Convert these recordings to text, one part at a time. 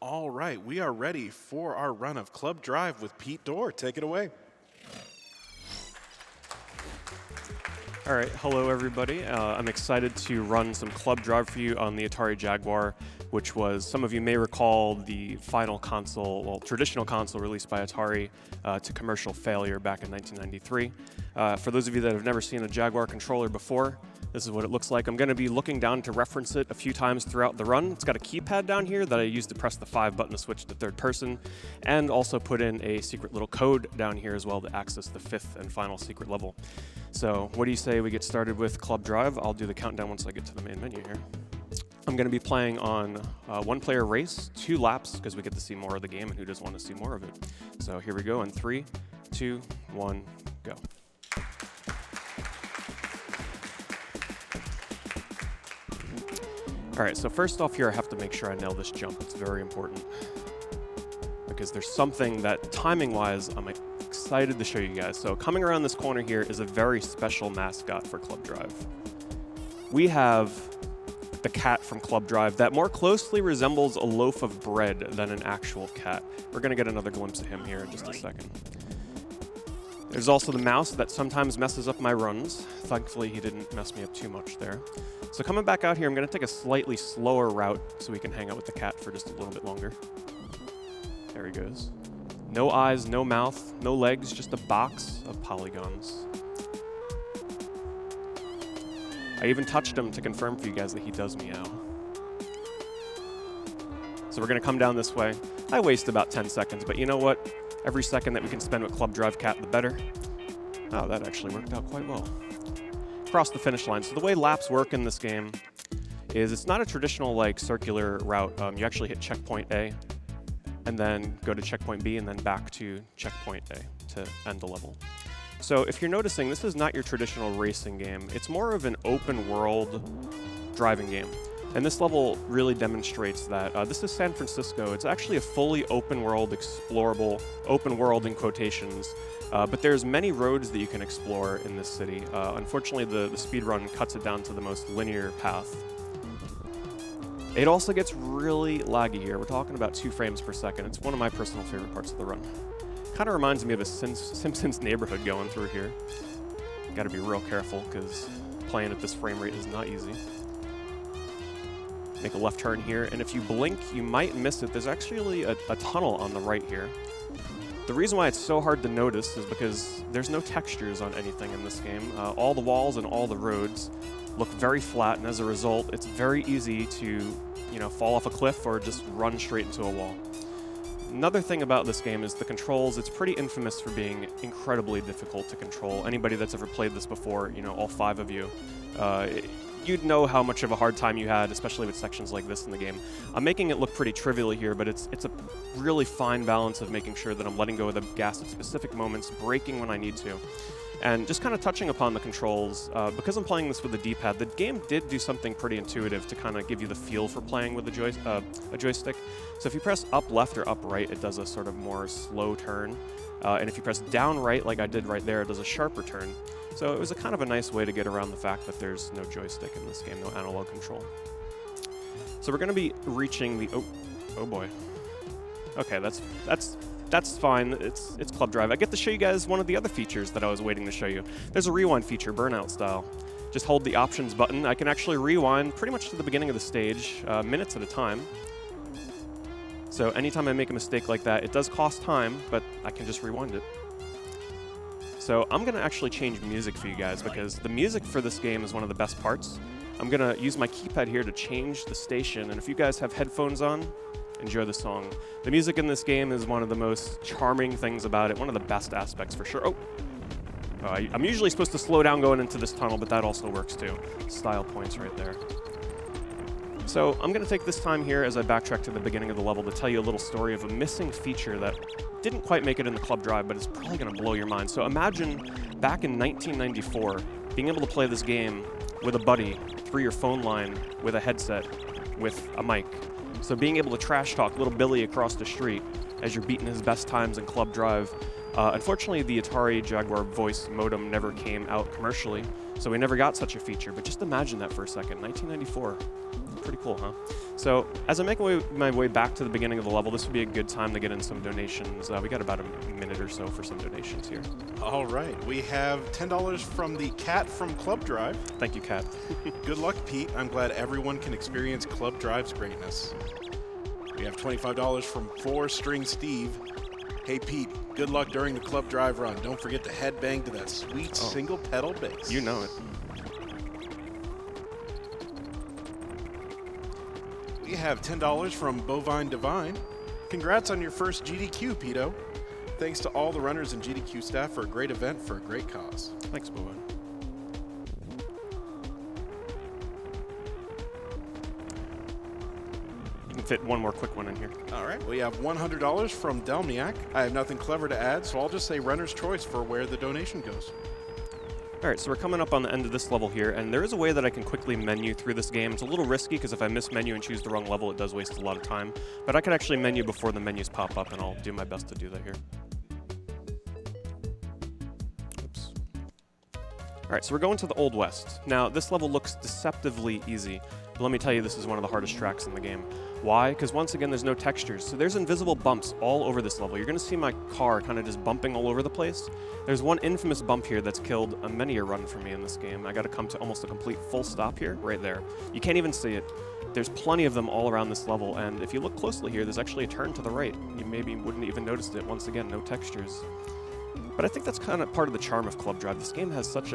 All right, we are ready for our run of Club Drive with PeteDorr. Take it away. All right, hello everybody. I'm excited to run some Club Drive for you on the Atari Jaguar, which was, some of you may recall, the final console, well, traditional console released by Atari to commercial failure back in 1993. For those of you that have never seen a Jaguar controller before, this is what it looks like. I'm going to be looking down to reference it a few times throughout the run. It's got a keypad down here that I use to press the 5 button to switch to third person, and also put in a secret little code down here as well to access the 5th and final secret level. So what do you say we get started with Club Drive? I'll do the countdown once I get to the main menu here. I'm going to be playing on one-player race, 2 laps, because we get to see more of the game, and who doesn't want to see more of it? So here we go in 3, 2, 1, go. All right, so first off here, I have to make sure I nail this jump. It's very important, because there's something that, timing-wise, I'm excited to show you guys. So coming around this corner here is a very special mascot for Club Drive. We have the cat from Club Drive that more closely resembles a loaf of bread than an actual cat. We're going to get another glimpse of him here in just a second. There's also the mouse that sometimes messes up my runs. Thankfully, he didn't mess me up too much there. So coming back out here, I'm going to take a slightly slower route so we can hang out with the cat for just a little bit longer. There he goes. No eyes, no mouth, no legs, just a box of polygons. I even touched him to confirm for you guys that he does meow. So we're going to come down this way. I waste about 10 seconds, but you know what? Every second that we can spend with Club Drive Cat, the better. Oh, that actually worked out quite well. Cross the finish line. So the way laps work in this game is it's not a traditional like circular route. You actually hit checkpoint A, and then go to checkpoint B, and then back to checkpoint A to end the level. So if you're noticing, this is not your traditional racing game. It's more of an open world driving game. And this level really demonstrates that. This is San Francisco. It's actually a fully open world, explorable, open world in quotations, but there's many roads that you can explore in this city. Unfortunately, the speedrun cuts it down to the most linear path. It also gets really laggy here. We're talking about 2 frames per second. It's one of my personal favorite parts of the run. Kind of reminds me of a Simpsons neighborhood going through here. Got to be real careful because playing at this frame rate is not easy. Make a left turn here, and if you blink, you might miss it. There's actually a tunnel on the right here. The reason why it's so hard to notice is because there's no textures on anything in this game. All the walls and all the roads look very flat, and as a result, it's very easy to, fall off a cliff or just run straight into a wall. Another thing about this game is the controls. It's pretty infamous for being incredibly difficult to control. Anybody that's ever played this before, all 5 of you, you'd know how much of a hard time you had, especially with sections like this in the game. I'm making it look pretty trivial here, but it's a really fine balance of making sure that I'm letting go of the gas at specific moments, braking when I need to. And just kind of touching upon the controls, because I'm playing this with a D-pad, the game did do something pretty intuitive to kind of give you the feel for playing with a joystick. So if you press up left or up right, it does a sort of more slow turn. And if you press down right, like I did right there, it does a sharper turn. So it was a kind of a nice way to get around the fact that there's no joystick in this game, no analog control. So we're going to be reaching the... Oh boy. Okay, that's fine. It's Club Drive. I get to show you guys one of the other features that I was waiting to show you. There's a rewind feature, Burnout style. Just hold the options button. I can actually rewind pretty much to the beginning of the stage, minutes at a time. So anytime I make a mistake like that, it does cost time, but I can just rewind it. So I'm going to actually change music for you guys, because the music for this game is one of the best parts. I'm going to use my keypad here to change the station, and if you guys have headphones on, enjoy the song. The music in this game is one of the most charming things about it, one of the best aspects for sure. I'm usually supposed to slow down going into this tunnel, but that also works too. Style points right there. So I'm going to take this time here as I backtrack to the beginning of the level to tell you a little story of a missing feature that didn't quite make it in the Club Drive, but it's probably going to blow your mind. So imagine back in 1994, being able to play this game with a buddy through your phone line with a headset with a mic. So being able to trash talk little Billy across the street as you're beating his best times in Club Drive. Unfortunately, the Atari Jaguar voice modem never came out commercially, so we never got such a feature. But just imagine that for a second, 1994. Pretty cool, huh? So as I make my way back to the beginning of the level, this would be a good time to get in some donations. We got about a minute or so for some donations here. All right, we have $10 from the Cat from Club Drive. Thank you, Kat. Good luck, Pete. I'm glad everyone can experience Club Drive's greatness. We have $25 from 4-String Steve. Hey, Pete, good luck during the Club Drive run. Don't forget to headbang to that sweet single pedal bass. You know it. We have $10 from Bovine Divine. Congrats on your first GDQ, Peto. Thanks to all the runners and GDQ staff for a great event for a great cause. Thanks, Bovine. You can fit one more quick one in here. All right, we have $100 from Delmiak. I have nothing clever to add, so I'll just say runner's choice for where the donation goes. All right, so we're coming up on the end of this level here, and there is a way that I can quickly menu through this game. It's a little risky because if I miss menu and choose the wrong level, it does waste a lot of time. But I could actually menu before the menus pop up, and I'll do my best to do that here. Oops. All right, so we're going to the Old West. Now, this level looks deceptively easy, but let me tell you, this is one of the hardest tracks in the game. Why? Because once again, there's no textures. So there's invisible bumps all over this level. You're going to see my car kind of just bumping all over the place. There's one infamous bump here that's killed many a run for me in this game. I got to come to almost a complete full stop here, right there. You can't even see it. There's plenty of them all around this level, and if you look closely here, there's actually a turn to the right. You maybe wouldn't even noticed it. Once again, no textures. But I think that's kind of part of the charm of Club Drive. This game has such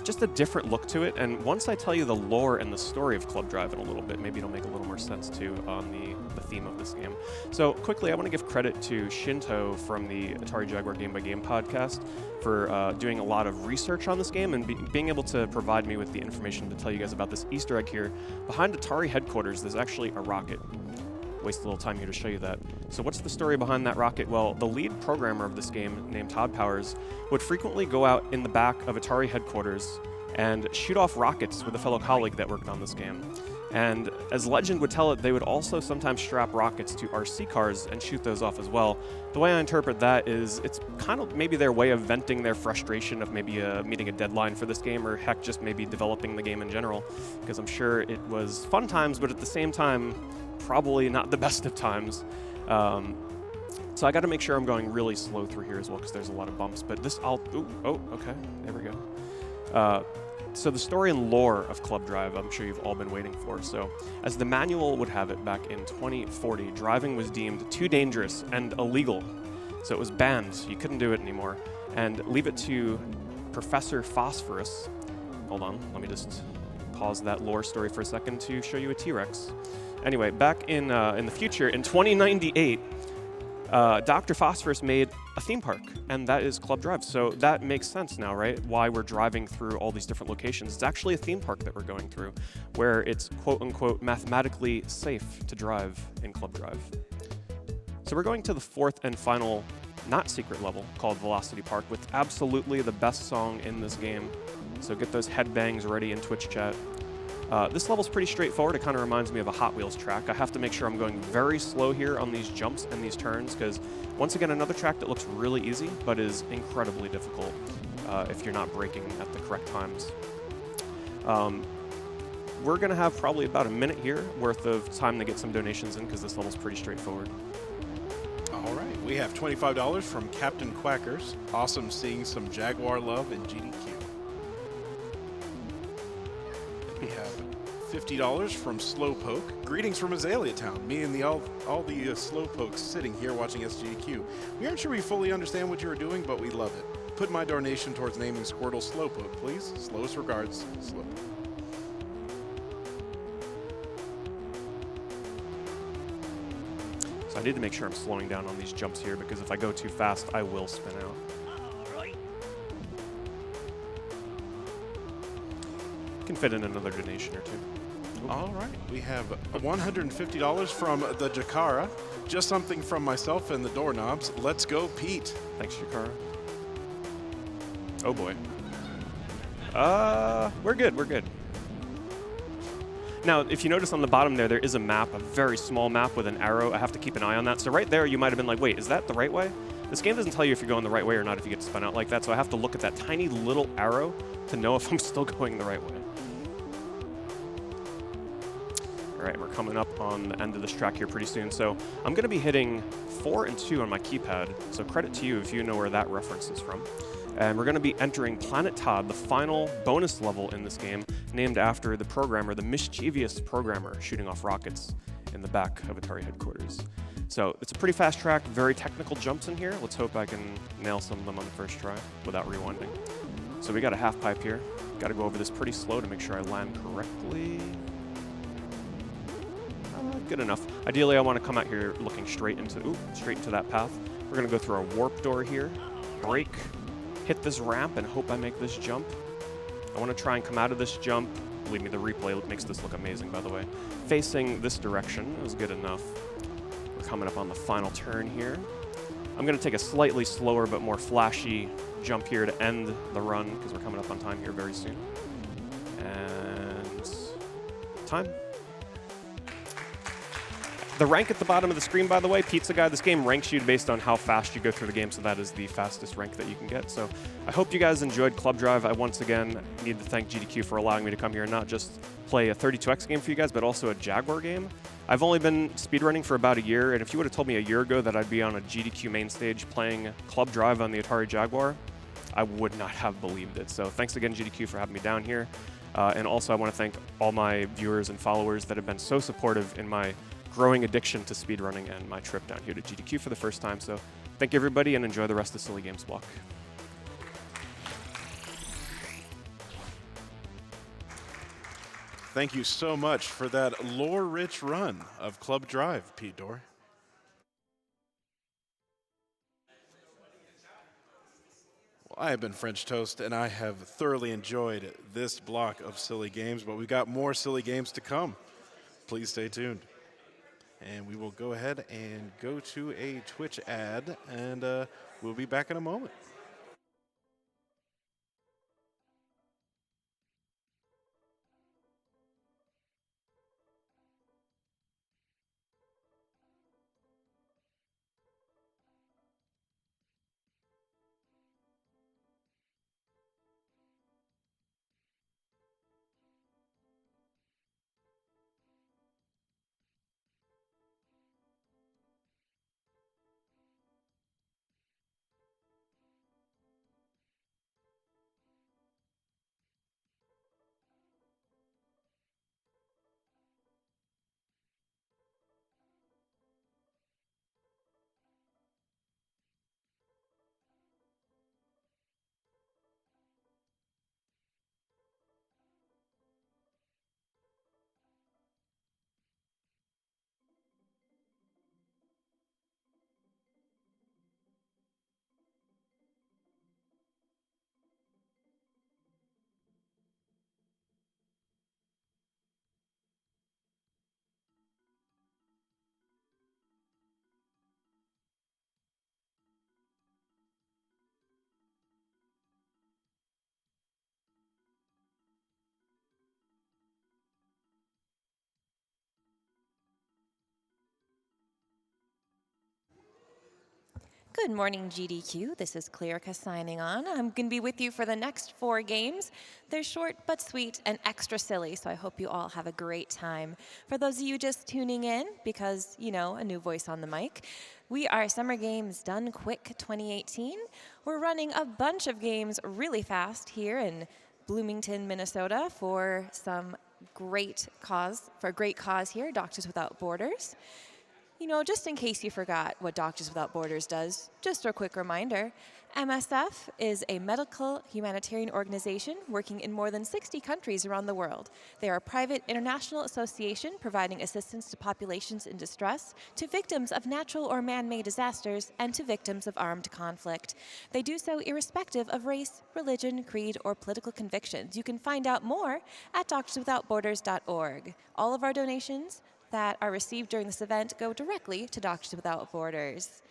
just a different look to it, and once I tell you the lore and the story of Club Drive in a little bit, maybe it'll make a little more sense too on the theme of this game. So quickly, I want to give credit to Shinto from the Atari Jaguar Game by Game podcast for doing a lot of research on this game and being able to provide me with the information to tell you guys about this Easter egg here. Behind Atari headquarters, there's actually a rocket. Waste a little time here to show you that. So what's the story behind that rocket? Well, the lead programmer of this game, named Todd Powers, would frequently go out in the back of Atari headquarters and shoot off rockets with a fellow colleague that worked on this game. And as legend would tell it, they would also sometimes strap rockets to RC cars and shoot those off as well. The way I interpret that is it's kind of maybe their way of venting their frustration of maybe meeting a deadline for this game, or heck, just maybe developing the game in general, because I'm sure it was fun times, but at the same time, probably not the best of times. So I got to make sure I'm going really slow through here as well, because there's a lot of bumps. But this, okay, there we go. So the story and lore of Club Drive, I'm sure you've all been waiting for. So as the manual would have it back in 2040, driving was deemed too dangerous and illegal. So it was banned. You couldn't do it anymore. And leave it to Professor Phosphorus. Hold on, let me just pause that lore story for a second to show you a T-Rex. Anyway, back in the future, in 2098, Dr. Phosphorus made a theme park, and that is Club Drive. So that makes sense now, right? Why we're driving through all these different locations. It's actually a theme park that we're going through, where it's quote-unquote mathematically safe to drive in Club Drive. So we're going to the fourth and final not secret level called Velocity Park with absolutely the best song in this game. So get those headbangs ready in Twitch chat. This level's pretty straightforward. It kind of reminds me of a Hot Wheels track. I have to make sure I'm going very slow here on these jumps and these turns, because once again, another track that looks really easy, but is incredibly difficult if you're not braking at the correct times. We're going to have probably about a minute here worth of time to get some donations in, because this level's pretty straightforward. All right, we have $25 from Captain Quackers. Awesome seeing some Jaguar love in GDQ. We have $50 from Slowpoke. Greetings from Azalea Town. Me and all the Slowpokes sitting here watching SGDQ. We aren't sure we fully understand what you are doing, but we love it. Put my donation towards naming Squirtle Slowpoke, please. Slowest regards, Slowpoke. So I need to make sure I'm slowing down on these jumps here, because if I go too fast, I will spin out. Can fit in another donation or two. All right, we have $150 from the Jakara. Just something from myself and the doorknobs. Let's go, Pete. Thanks, Jakara. Oh boy. We're good, we're good. Now, if you notice on the bottom there is a map, a very small map with an arrow. I have to keep an eye on that. So right there, you might have been like, wait, is that the right way? This game doesn't tell you if you're going the right way or not if you get spun out like that, so I have to look at that tiny little arrow to know if I'm still going the right way. All right, we're coming up on the end of this track here pretty soon. So I'm going to be hitting 4 and 2 on my keypad. So credit to you if you know where that reference is from. And we're going to be entering Planet Todd, the final bonus level in this game, named after the programmer, the mischievous programmer shooting off rockets in the back of Atari headquarters. So it's a pretty fast track, very technical jumps in here. Let's hope I can nail some of them on the first try without rewinding. So we got a half pipe here. Got to go over this pretty slow to make sure I land correctly. Good enough. Ideally, I want to come out here looking straight into that path. We're going to go through our warp door here, brake, hit this ramp, and hope I make this jump. I want to try and come out of this jump. Believe me, the replay makes this look amazing, by the way. Facing this direction is good enough. We're coming up on the final turn here. I'm going to take a slightly slower but more flashy jump here to end the run because we're coming up on time here very soon. And time. The rank at the bottom of the screen, by the way, Pizza Guy, this game ranks you based on how fast you go through the game, so that is the fastest rank that you can get. So I hope you guys enjoyed Club Drive. I once again need to thank GDQ for allowing me to come here and not just play a 32X game for you guys, but also a Jaguar game. I've only been speedrunning for about a year, and if you would have told me a year ago that I'd be on a GDQ main stage playing Club Drive on the Atari Jaguar, I would not have believed it. So thanks again, GDQ, for having me down here. And also I want to thank all my viewers and followers that have been so supportive in my growing addiction to speedrunning and my trip down here to GDQ for the first time. So thank you, everybody, and enjoy the rest of the Silly Games block. Thank you so much for that lore-rich run of Club Drive, PeteDorr. Well, I have been French Toast, and I have thoroughly enjoyed this block of Silly Games, but we've got more Silly Games to come. Please stay tuned. And we will go ahead and go to a Twitch ad, and we'll be back in a moment. Good morning, GDQ. This is Clerica signing on. I'm going to be with you for the next 4 games. They're short but sweet and extra silly, so I hope you all have a great time. For those of you just tuning in, because, you know, a new voice on the mic, we are Summer Games Done Quick 2018. We're running a bunch of games really fast here in Bloomington, Minnesota for some great cause, for a great cause here, Doctors Without Borders. You know, just in case you forgot what Doctors Without Borders does, just a quick reminder, MSF is a medical humanitarian organization working in more than 60 countries around the world. They are a private international association providing assistance to populations in distress, to victims of natural or man-made disasters, and to victims of armed conflict. They do so irrespective of race, religion, creed, or political convictions. You can find out more at doctorswithoutborders.org. All of our donations that are received during this event go directly to Doctors Without Borders.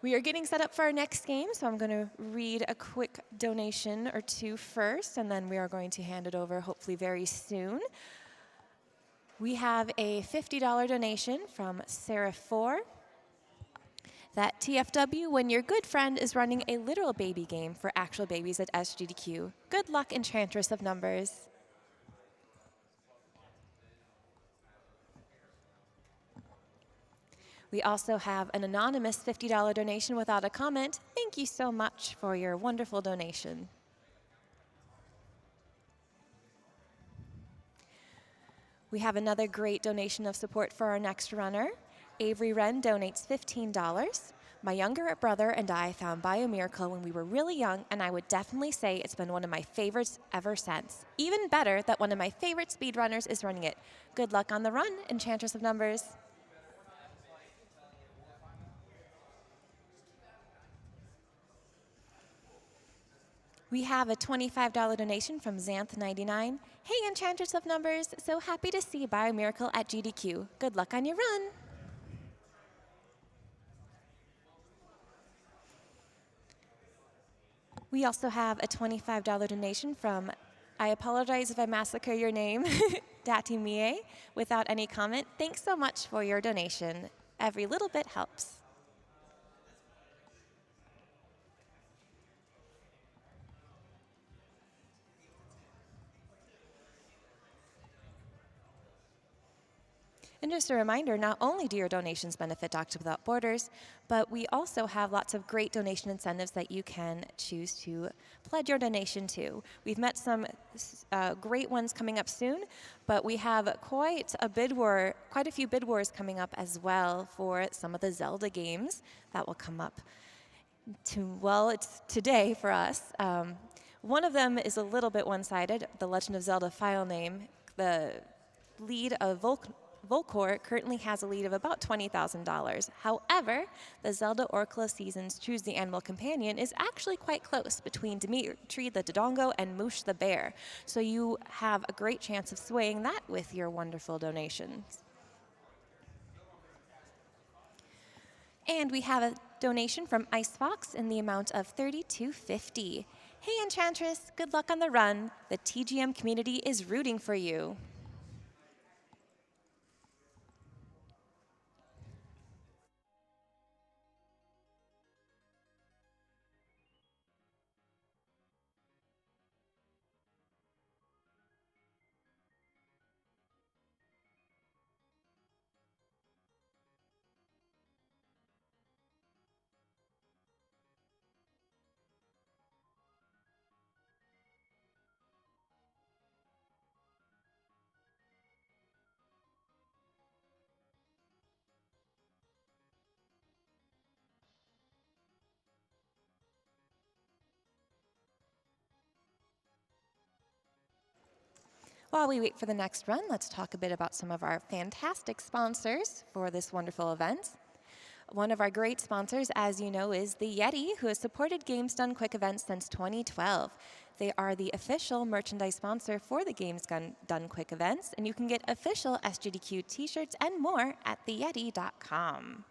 We are getting set up for our next game, so I'm going to read a quick donation or two first, and then we are going to hand it over hopefully very soon. We have a $50 donation from Sarah 4. That TFW, when your good friend is running a literal baby game for actual babies at SGDQ. Good luck, Enchantress of Numbers. We also have an anonymous $50 donation without a comment. Thank you so much for your wonderful donation. We have another great donation of support for our next runner. Avery Wren donates $15. My younger brother and I found Biomiracle when we were really young, and I would definitely say it's been one of my favorites ever since. Even better that one of my favorite speedrunners is running it. Good luck on the run, Enchantress of Numbers. We have a $25 donation from Xanth99. Hey, Enchantress of Numbers, so happy to see Biomiracle at GDQ. Good luck on your run. We also have a $25 donation from, I apologize if I massacre your name, Dati Mie, without any comment. Thanks so much for your donation. Every little bit helps. And just a reminder, not only do your donations benefit Doctors Without Borders, but we also have lots of great donation incentives that you can choose to pledge your donation to. We've met some great ones coming up soon, but we have quite a few bid wars coming up as well for some of the Zelda games that will come up. It's today for us. One of them is a little bit one-sided, The Legend of Zelda file name. The lead of Volcor currently has a lead of about $20,000. However, the Zelda Oracle of Seasons Choose the Animal Companion is actually quite close between Dimitri the Dodongo and Moosh the Bear. So you have a great chance of swaying that with your wonderful donations. And we have a donation from Icefox in the amount of $32.50. Hey, Enchantress, good luck on the run. The TGM community is rooting for you. While we wait for the next run, let's talk a bit about some of our fantastic sponsors for this wonderful event. One of our great sponsors, as you know, is the Yeti, who has supported Games Done Quick events since 2012. They are the official merchandise sponsor for the Games Done Quick events, and you can get official SGDQ t-shirts and more at theyeti.com.